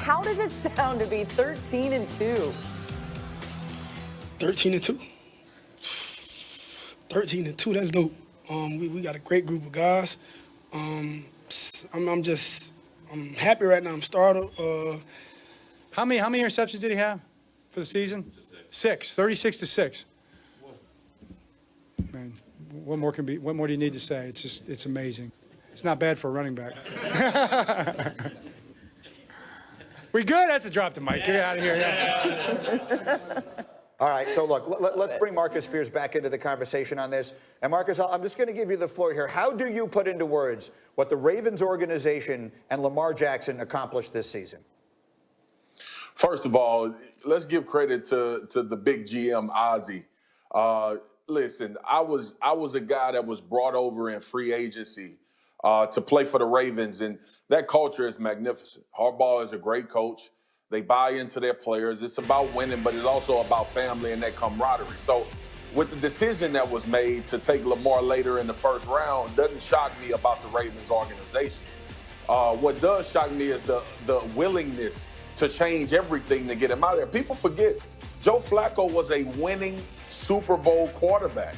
how does it sound to be 13-2? 13-2. 13-2. That's dope. We got a great group of guys. I'm happy right now. I'm startled. How many interceptions did he have for the season? 6. 36-6. Man, what more do you need to say? It's amazing. It's not bad for a running back. We good? That's a drop the mic. Get out of here. Yeah. All right, so look, let's bring Marcus Spears back into the conversation on this. And Marcus, I'm just going to give you the floor here. How do you put into words what the Ravens organization and Lamar Jackson accomplished this season? First of all, let's give credit to the big GM, Ozzie. Listen, I was a guy that was brought over in free agency to play for the Ravens, and that culture is magnificent. Harbaugh is a great coach. They buy into their players. It's about winning, but it's also about family and that camaraderie. So with the decision that was made to take Lamar later in the first round, doesn't shock me about the Ravens organization. What does shock me is the willingness to change everything to get him out of there. People forget, Joe Flacco was a winning Super Bowl quarterback.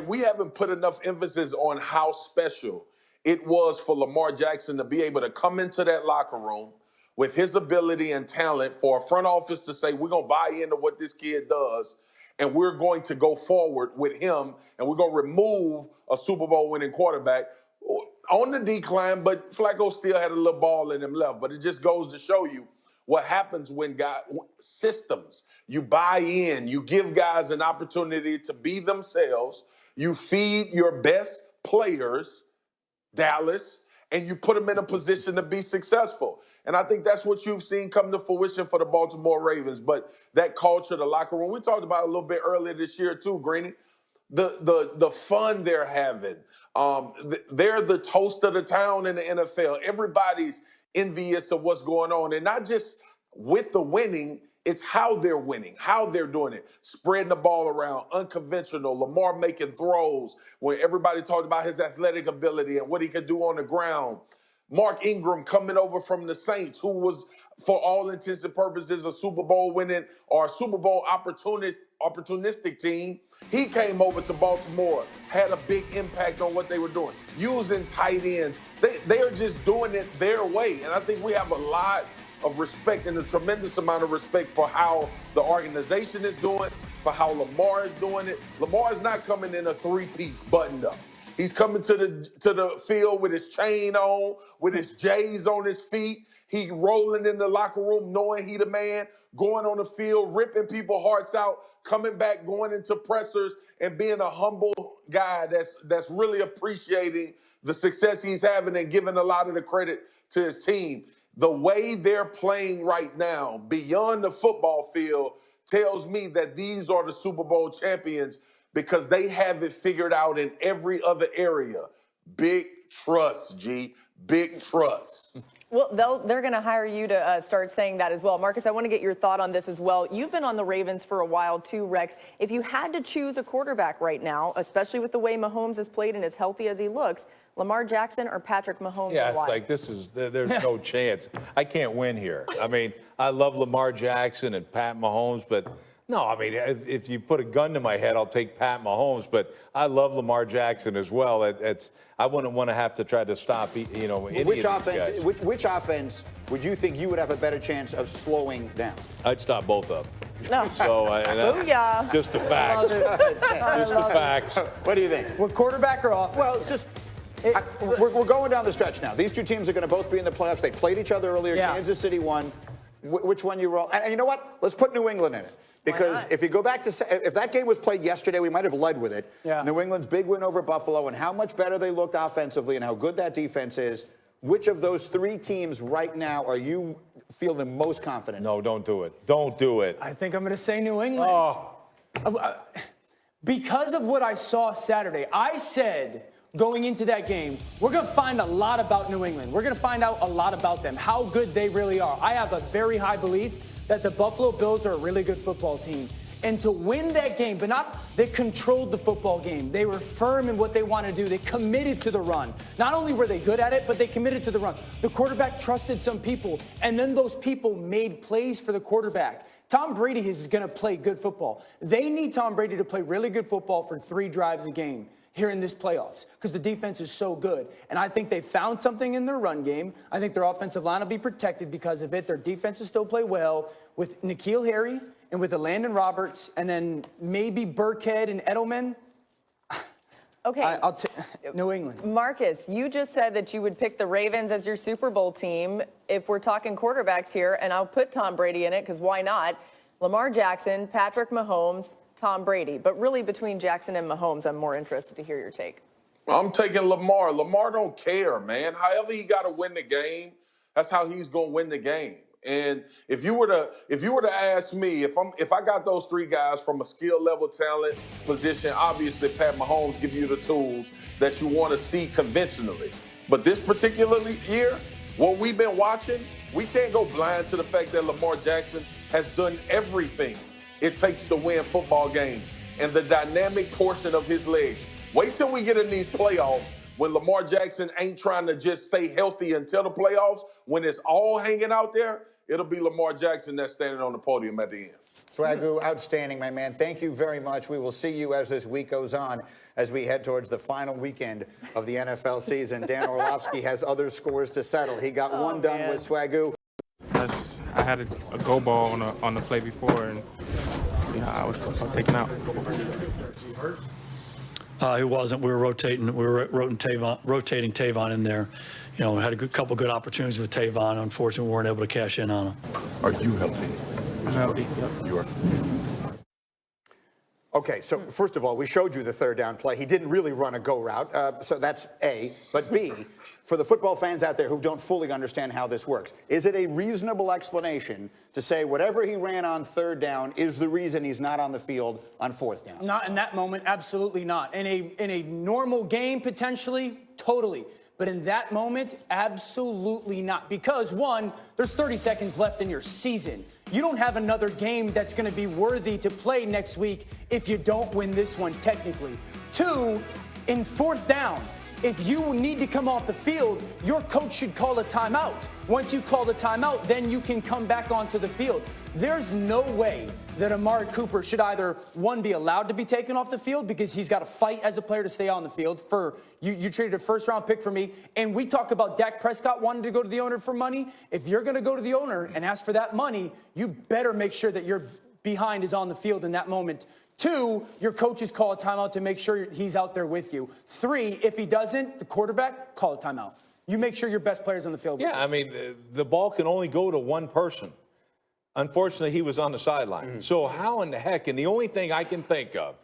We haven't put enough emphasis on how special it was for Lamar Jackson to be able to come into that locker room with his ability and talent for a front office to say, we're going to buy into what this kid does, and we're going to go forward with him, and we're going to remove a Super Bowl winning quarterback on the decline, but Flacco still had a little ball in him left. But it just goes to show you what happens when systems, you buy in, you give guys an opportunity to be themselves, you feed your best players, Dallas, and you put them in a position to be successful. And I think that's what you've seen come to fruition for the Baltimore Ravens. But that culture, the locker room, we talked about it a little bit earlier this year too, Greeny. The fun they're having. They're the toast of the town in the NFL. Everybody's envious of what's going on. And not just with the winning, it's how they're winning, how they're doing it. Spreading the ball around, unconventional. Lamar making throws where everybody talked about his athletic ability and what he could do on the ground. Mark Ingram coming over from the Saints, who was, for all intents and purposes, a Super Bowl winning or a Super Bowl opportunistic team. He came over to Baltimore, had a big impact on what they were doing, using tight ends. They are just doing it their way. And I think we have a lot of respect and a tremendous amount of respect for how the organization is doing, for how Lamar is doing it. Lamar is not coming in a three-piece buttoned up. He's coming to the field with his chain on, with his J's on his feet. He rolling in the locker room knowing he the man, going on the field, ripping people's hearts out, coming back, going into pressers, and being a humble guy that's really appreciating the success he's having and giving a lot of the credit to his team. The way they're playing right now, beyond the football field, tells me that these are the Super Bowl champions because they have it figured out in every other area. Big trust, G. Big trust. Well, they're going to hire you to start saying that as well. Marcus, I want to get your thought on this as well. You've been on the Ravens for a while too, Rex. If you had to choose a quarterback right now, especially with the way Mahomes has played and as healthy as he looks, Lamar Jackson or Patrick Mahomes? Yeah, it's like there's no chance. I can't win here. I mean, I love Lamar Jackson and Pat Mahomes, but no, I mean, if you put a gun to my head, I'll take Pat Mahomes, but I love Lamar Jackson as well. I wouldn't want to have to try to stop, any Which of these offense? guys. Which offense would you think you would have a better chance of slowing down? I'd stop both of them. No. So that's Booyah. just the facts. Just the facts. What do you think? What, quarterback or offense? Well, it's just we're going down the stretch now. These two teams are going to both be in the playoffs. They played each other earlier. Yeah. Kansas City won. Which one you roll? And you know what? Let's put New England in it. Because if you go back to, if that game was played yesterday, we might have led with it. Yeah. New England's big win over Buffalo and how much better they looked offensively and how good that defense is. Which of those three teams right now are you feeling most confident? No, don't do it. Don't do it. I think I'm going to say New England. Oh. Because of what I saw Saturday, I said going into that game, we're going to find a lot about New England. We're going to find out a lot about them, how good they really are. I have a very high belief that the Buffalo Bills are a really good football team. And to win that game, they controlled the football game. They were firm in what they want to do. They committed to the run. Not only were they good at it, but they committed to the run. The quarterback trusted some people, and then those people made plays for the quarterback. Tom Brady is going to play good football. They need Tom Brady to play really good football for 3 drives a game here in this playoffs because the defense is so good. And I think they found something in their run game. I think their offensive line will be protected because of it. Their defense will still play well with N'Keal Harry and with the Landon Roberts and then maybe Burkhead and Edelman. Okay. I'll take New England. Marcus, you just said that you would pick the Ravens as your Super Bowl team. If we're talking quarterbacks here, and I'll put Tom Brady in it because why not? Lamar Jackson, Patrick Mahomes, Tom Brady. But really between Jackson and Mahomes, I'm more interested to hear your take. I'm taking Lamar. Lamar don't care, man. However he got to win the game, that's how he's going to win the game. And if you were to ask me, if I got those 3 guys from a skill level, talent position, obviously Pat Mahomes give you the tools that you want to see conventionally. But this particular year, what we've been watching, we can't go blind to the fact that Lamar Jackson has done everything it takes to win football games and the dynamic portion of his legs. Wait till we get in these playoffs when Lamar Jackson ain't trying to just stay healthy until the playoffs. When it's all hanging out there, it'll be Lamar Jackson that's standing on the podium at the end. Swagoo, outstanding, my man. Thank you very much. We will see you as this week goes on, as we head towards the final weekend of the NFL season. Dan Orlovsky has other scores to settle. He got one done with Swagoo. I had a go ball on the play before, and I was taken out. He wasn't. We were rotating. We were rotating Tavon in there. Had a couple good opportunities with Tavon. Unfortunately, we weren't able to cash in on him. Are you healthy? I'm healthy. Yep. You are. Okay, so first of all, we showed you the 3rd down play. He didn't really run a go route, so that's A. But B, for the football fans out there who don't fully understand how this works, is it a reasonable explanation to say whatever he ran on 3rd down is the reason he's not on the field on 4th down? Not in that moment, absolutely not. In a normal game, potentially, totally. But in that moment, absolutely not. Because, 1, there's 30 seconds left in your season. You don't have another game that's going to be worthy to play next week if you don't win this one, technically. 2, in 4th down, if you need to come off the field, your coach should call a timeout. Once you call the timeout, then you can come back onto the field. There's no way that Amari Cooper should either, 1, be allowed to be taken off the field because he's got to fight as a player to stay on the field. You traded a 1st-round pick for me, and we talk about Dak Prescott wanting to go to the owner for money. If you're going to go to the owner and ask for that money, you better make sure that your behind is on the field in that moment. 2, your coaches call a timeout to make sure he's out there with you. 3, if he doesn't, the quarterback, call a timeout. You make sure your best player's on the field. Yeah, I mean, the ball can only go to one person. Unfortunately, he was on the sideline. Mm-hmm. So how in the heck, and the only thing I can think of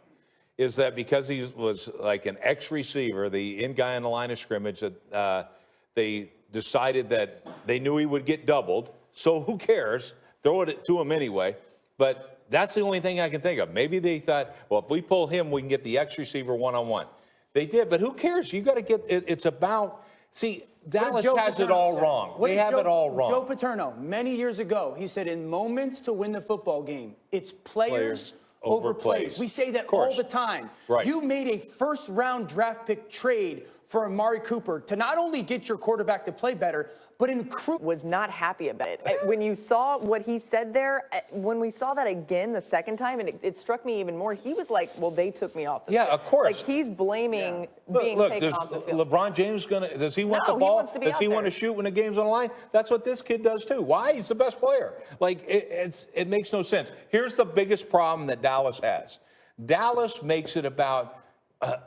is that because he was like an ex-receiver, the in guy on the line of scrimmage, that they decided that they knew he would get doubled. So who cares? Throw it to him anyway. But that's the only thing I can think of. Maybe they thought, well, if we pull him, we can get the ex-receiver one-on-one. They did, but who cares? You got to get, it's about, see, Dallas has it all wrong. They have it all wrong. Joe Paterno, many years ago, he said in moments to win the football game, it's players over plays. We say that all the time. Right. You made a 1st-round draft pick trade for Amari Cooper to not only get your quarterback to play better, but was not happy about it. When you saw what he said there, when we saw that again the 2nd time, and it struck me even more, he was like, well, they took me off the field. Of course. Like, he's blaming being taken off the field. LeBron James does he want the ball? Does he want to shoot when the game's on the line? That's what this kid does too. Why? He's the best player. Like, it makes no sense. Here's the biggest problem that Dallas has. Dallas makes it about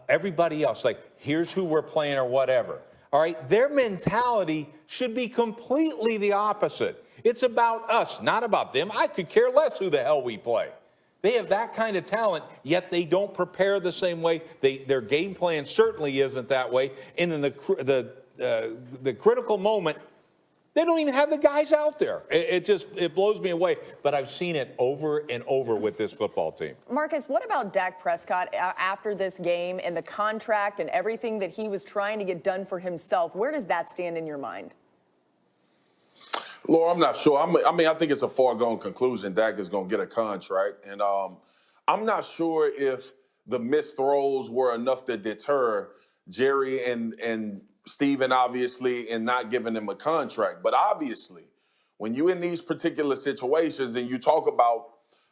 everybody else. Like, here's who we're playing or whatever. All right, their mentality should be completely the opposite. It's about us, not about them. I could care less who the hell we play. They have that kind of talent, yet they don't prepare the same way. Their game plan certainly isn't that way. And in the critical moment, they don't even have the guys out there. It blows me away. But I've seen it over and over with this football team. Marcus, what about Dak Prescott after this game and the contract and everything that he was trying to get done for himself? Where does that stand in your mind? Laura, I'm not sure. I mean, I think it's a foregone conclusion Dak is going to get a contract. And I'm not sure if the missed throws were enough to deter Jerry and Steven, obviously, in not giving him a contract. But obviously, when you're in these particular situations and you talk about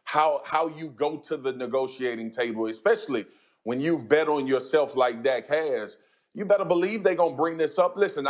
how you go to the negotiating table, especially when you've bet on yourself like Dak has, you better believe they're going to bring this up. Listen,